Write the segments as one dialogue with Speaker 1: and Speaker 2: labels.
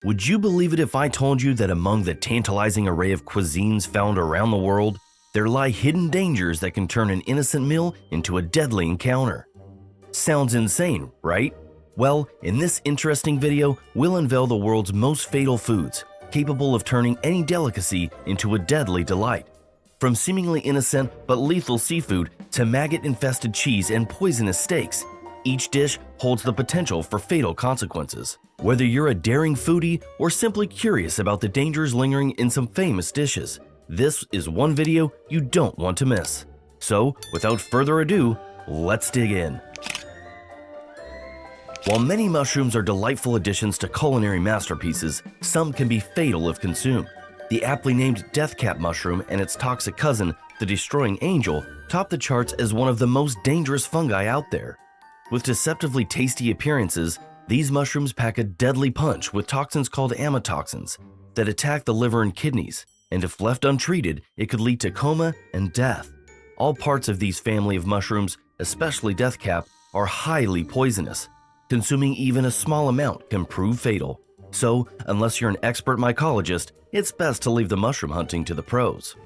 Speaker 1: Would you believe it if I told you that among the tantalizing array of cuisines found around the world, there lie hidden dangers that can turn an innocent meal into a deadly encounter? Sounds insane, right? Well, in this interesting video, we'll unveil the world's most fatal foods, capable of turning any delicacy into a deadly delight. From seemingly innocent but lethal seafood to maggot-infested cheese and poisonous steaks, each dish holds the potential for fatal consequences. Whether you're a daring foodie or simply curious about the dangers lingering in some famous dishes, this is one video you don't want to miss. So, without further ado, let's dig in. While many mushrooms are delightful additions to culinary masterpieces, some can be fatal if consumed. The aptly named death cap mushroom and its toxic cousin, the destroying angel, top the charts as one of the most dangerous fungi out there. With deceptively tasty appearances, these mushrooms pack a deadly punch with toxins called amatoxins that attack the liver and kidneys, and if left untreated, it could lead to coma and death. All parts of these family of mushrooms, especially death cap, are highly poisonous. Consuming even a small amount can prove fatal. So, unless you're an expert mycologist, it's best to leave the mushroom hunting to the pros.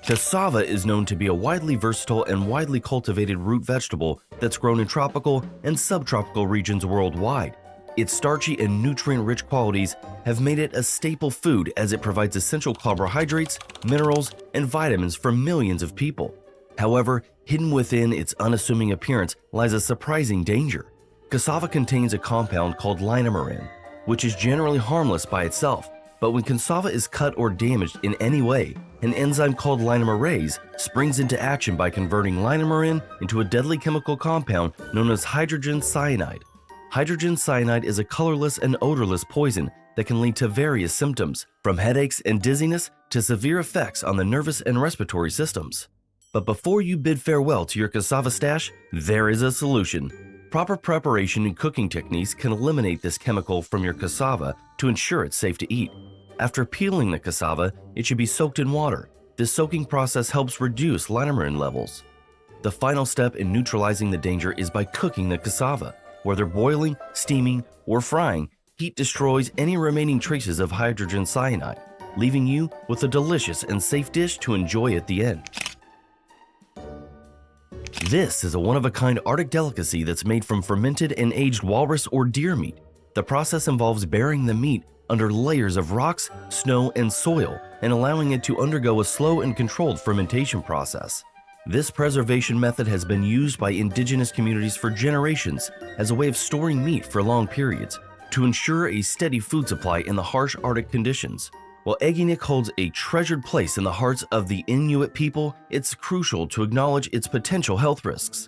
Speaker 1: Cassava is known to be a widely versatile and widely cultivated root vegetable that's grown in tropical and subtropical regions worldwide. Its starchy and nutrient-rich qualities have made it a staple food as it provides essential carbohydrates, minerals, and vitamins for millions of people. However, hidden within its unassuming appearance lies a surprising danger. Cassava contains a compound called linamarin, which is generally harmless by itself, but when cassava is cut or damaged in any way, an enzyme called linamarinase springs into action by converting linamarin into a deadly chemical compound known as hydrogen cyanide. Hydrogen cyanide is a colorless and odorless poison that can lead to various symptoms, from headaches and dizziness to severe effects on the nervous and respiratory systems. But before you bid farewell to your cassava stash, there is a solution. Proper preparation and cooking techniques can eliminate this chemical from your cassava to ensure it's safe to eat. After peeling the cassava, it should be soaked in water. This soaking process helps reduce linamarin levels. The final step in neutralizing the danger is by cooking the cassava. Whether boiling, steaming, or frying, heat destroys any remaining traces of hydrogen cyanide, leaving you with a delicious and safe dish to enjoy at the end. This is a one-of-a-kind Arctic delicacy that's made from fermented and aged walrus or deer meat. The process involves burying the meat under layers of rocks, snow, and soil, and allowing it to undergo a slow and controlled fermentation process. This preservation method has been used by indigenous communities for generations as a way of storing meat for long periods to ensure a steady food supply in the harsh Arctic conditions. While Egginik holds a treasured place in the hearts of the Inuit people, it's crucial to acknowledge its potential health risks.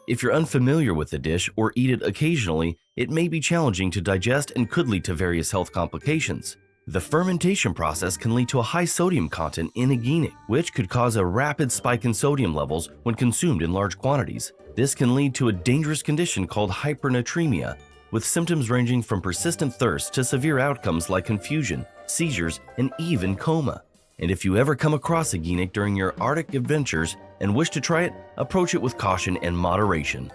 Speaker 1: If you're unfamiliar with the dish or eat it occasionally, it may be challenging to digest and could lead to various health complications. The fermentation process can lead to a high sodium content in Egginik, which could cause a rapid spike in sodium levels when consumed in large quantities. This can lead to a dangerous condition called hypernatremia, with symptoms ranging from persistent thirst to severe outcomes like confusion, seizures, and even coma. And if you ever come across Egginik during your Arctic adventures and wish to try it, approach it with caution and moderation.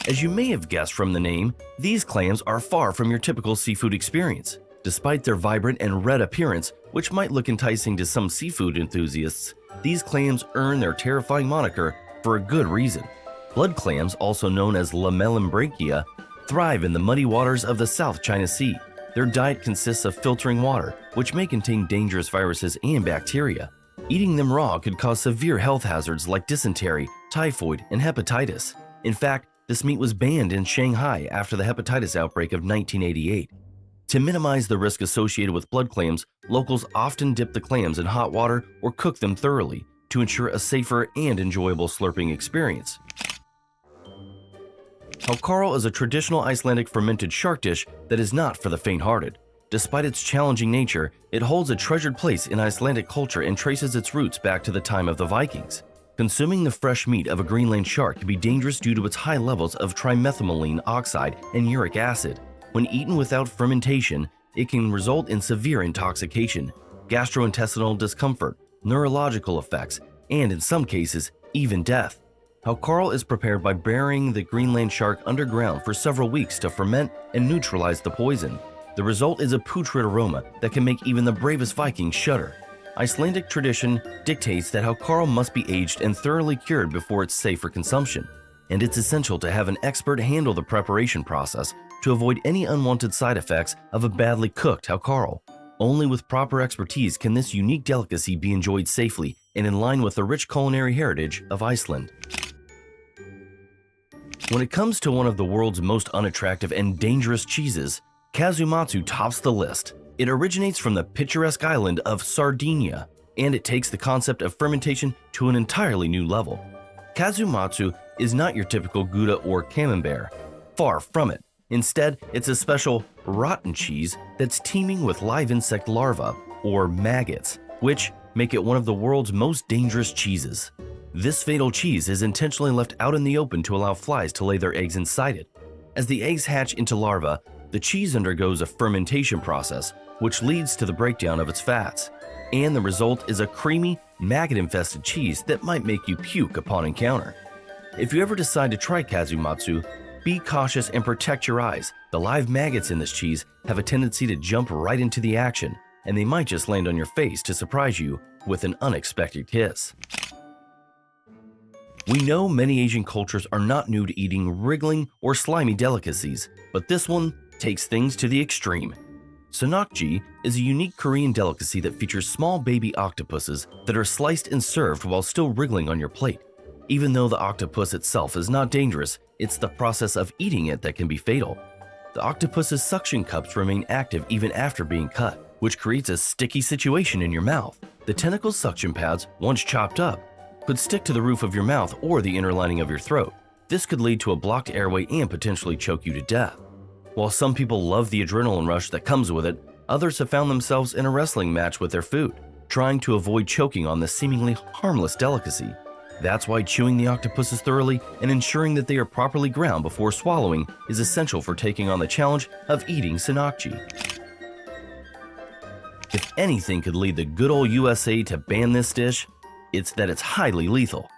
Speaker 1: As you may have guessed from the name, these clams are far from your typical seafood experience. Despite their vibrant and red appearance, which might look enticing to some seafood enthusiasts, these clams earn their terrifying moniker for a good reason. Blood clams, also known as lamellibranchia, thrive in the muddy waters of the South China Sea. Their diet consists of filtering water, which may contain dangerous viruses and bacteria. Eating them raw could cause severe health hazards like dysentery, typhoid, and hepatitis. In fact, this meat was banned in Shanghai after the hepatitis outbreak of 1988. To minimize the risk associated with blood clams, locals often dip the clams in hot water or cook them thoroughly to ensure a safer and enjoyable slurping experience. Haukarl is a traditional Icelandic fermented shark dish that is not for the faint-hearted. Despite its challenging nature, it holds a treasured place in Icelandic culture and traces its roots back to the time of the Vikings. Consuming the fresh meat of a Greenland shark can be dangerous due to its high levels of trimethylene oxide and uric acid. When eaten without fermentation, it can result in severe intoxication, gastrointestinal discomfort, neurological effects, and in some cases, even death. how Carl is prepared by burying the Greenland shark underground for several weeks to ferment and neutralize the poison. The result is a putrid aroma that can make even the bravest Vikings shudder. Icelandic tradition dictates that how Carl must be aged and thoroughly cured before it's safe for consumption, and it's essential to have an expert handle the preparation process to avoid any unwanted side effects of a badly cooked Carl. Only with proper expertise can this unique delicacy be enjoyed safely and in line with the rich culinary heritage of Iceland. When it comes to one of the world's most unattractive and dangerous cheeses, Kazumatsu tops the list. It originates from the picturesque island of Sardinia, and it takes the concept of fermentation to an entirely new level. Kazumatsu is not your typical Gouda or Camembert. Far from it. Instead, it's a special rotten cheese that's teeming with live insect larvae, or maggots, which make it one of the world's most dangerous cheeses. This fatal cheese is intentionally left out in the open to allow flies to lay their eggs inside it. As the eggs hatch into larvae, the cheese undergoes a fermentation process, which leads to the breakdown of its fats, and the result is a creamy, maggot-infested cheese that might make you puke upon encounter. If you ever decide to try Kazumatsu, be cautious and protect your eyes. The live maggots in this cheese have a tendency to jump right into the action, and they might just land on your face to surprise you with an unexpected kiss. We know many Asian cultures are not new to eating wriggling or slimy delicacies, but this one takes things to the extreme. Sonokji is a unique Korean delicacy that features small baby octopuses that are sliced and served while still wriggling on your plate. Even though the octopus itself is not dangerous, it's the process of eating it that can be fatal. The octopus's suction cups remain active even after being cut, which creates a sticky situation in your mouth. The tentacle suction pads, once chopped up, could stick to the roof of your mouth or the inner lining of your throat. This could lead to a blocked airway and potentially choke you to death. While some people love the adrenaline rush that comes with it, others have found themselves in a wrestling match with their food, trying to avoid choking on this seemingly harmless delicacy. That's why chewing the octopuses thoroughly and ensuring that they are properly ground before swallowing is essential for taking on the challenge of eating sonokji. If anything could lead the good old USA to ban this dish, it's that it's highly lethal.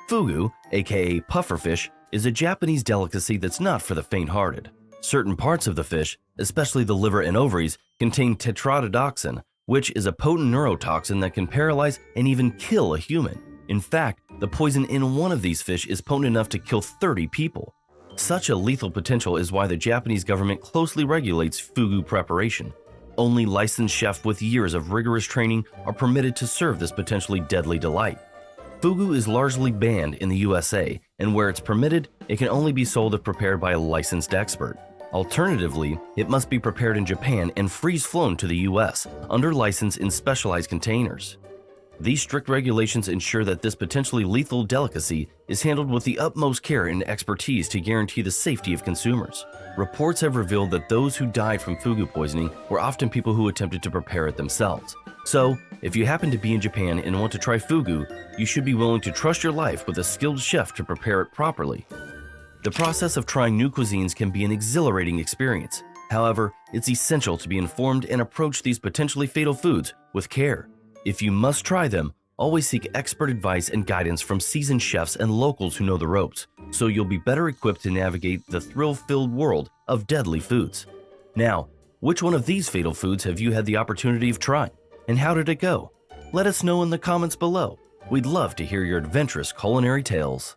Speaker 1: Fugu, aka pufferfish, is a Japanese delicacy that's not for the faint-hearted. Certain parts of the fish, especially the liver and ovaries, contain tetrodotoxin, which is a potent neurotoxin that can paralyze and even kill a human. In fact, the poison in one of these fish is potent enough to kill 30 people. Such a lethal potential is why the Japanese government closely regulates fugu preparation. Only licensed chefs with years of rigorous training are permitted to serve this potentially deadly delight. Fugu is largely banned in the USA, and where it's permitted, it can only be sold if prepared by a licensed expert. Alternatively, it must be prepared in Japan and freeze-flown to the US, under license in specialized containers. These strict regulations ensure that this potentially lethal delicacy is handled with the utmost care and expertise to guarantee the safety of consumers. Reports have revealed that those who died from fugu poisoning were often people who attempted to prepare it themselves. So, if you happen to be in Japan and want to try fugu, you should be willing to trust your life with a skilled chef to prepare it properly. The process of trying new cuisines can be an exhilarating experience. However, it's essential to be informed and approach these potentially fatal foods with care. If you must try them, always seek expert advice and guidance from seasoned chefs and locals who know the ropes, so you'll be better equipped to navigate the thrill-filled world of deadly foods. Now, which one of these fatal foods have you had the opportunity of trying, and how did it go? Let us know in the comments below. We'd love to hear your adventurous culinary tales.